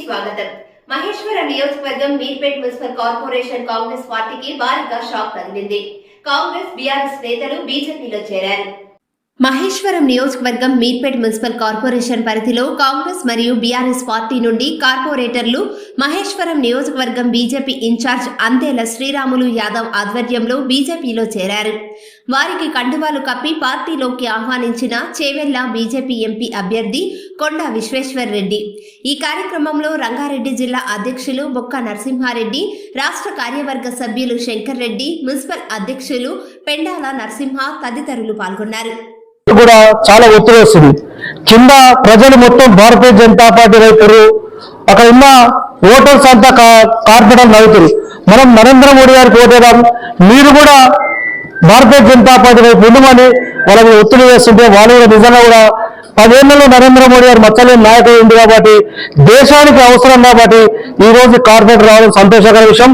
స్వాగతం. మహేశ్వరం నియోజకవర్గం Meerpet municipal corporation Congress పార్టీకి భారీగా షాక్ తగిలింది. కాంగ్రెస్ బీఆర్ఎస్ నేతలు బీజేపీలో చేరారు. మహేశ్వరం నియోజకవర్గం మీర్పేట్ మున్సిపల్ కార్పొరేషన్ పరిధిలో కాంగ్రెస్ మరియు బీఆర్ఎస్ పార్టీ నుండి కార్పొరేటర్లు మహేశ్వరం నియోజకవర్గం బీజేపీ ఇన్ఛార్జ్ అంతేల శ్రీరాములు యాదవ్ ఆధ్వర్యంలో బీజేపీలో చేరారు. వారికి కండువాలు కప్పి పార్టీలోకి ఆహ్వానించిన చేవెళ్ల బీజేపీ ఎంపీ అభ్యర్థి కొండా విశ్వేశ్వర్ రెడ్డి. ఈ కార్యక్రమంలో రంగారెడ్డి జిల్లా అధ్యక్షులు బొక్క నరసింహారెడ్డి, రాష్ట్ర కార్యవర్గ సభ్యులు శంకర్ రెడ్డి, మున్సిపల్ అధ్యక్షులు పెండాల నరసింహ తదితరులు పాల్గొన్నారు. కూడా చాలా ఒత్తిడి వస్తుంది. కింద ప్రజలు మొత్తం భారతీయ జనతా పార్టీ వైపు, అక్కడ ఉన్న ఓటర్స్ అంతా కార్పొరేటర్ నవ్వుతారు. మనం నరేంద్ర మోడీ గారికి ఓటేద్దాం, మీరు కూడా భారతీయ జనతా పార్టీ వైపు ఉండమని వాళ్ళకి ఒత్తిడి వేస్తుంటే వాళ్ళు కూడా నిజంగా కూడా 10 ఏళ్లలో నరేంద్ర మోడీ గారు మచ్చలేని నాయకుడు ఉంది కాబట్టి, దేశానికి అవసరం కాబట్టి ఈ రోజు కార్పొరేటర్ రావడం సంతోషకర విషయం.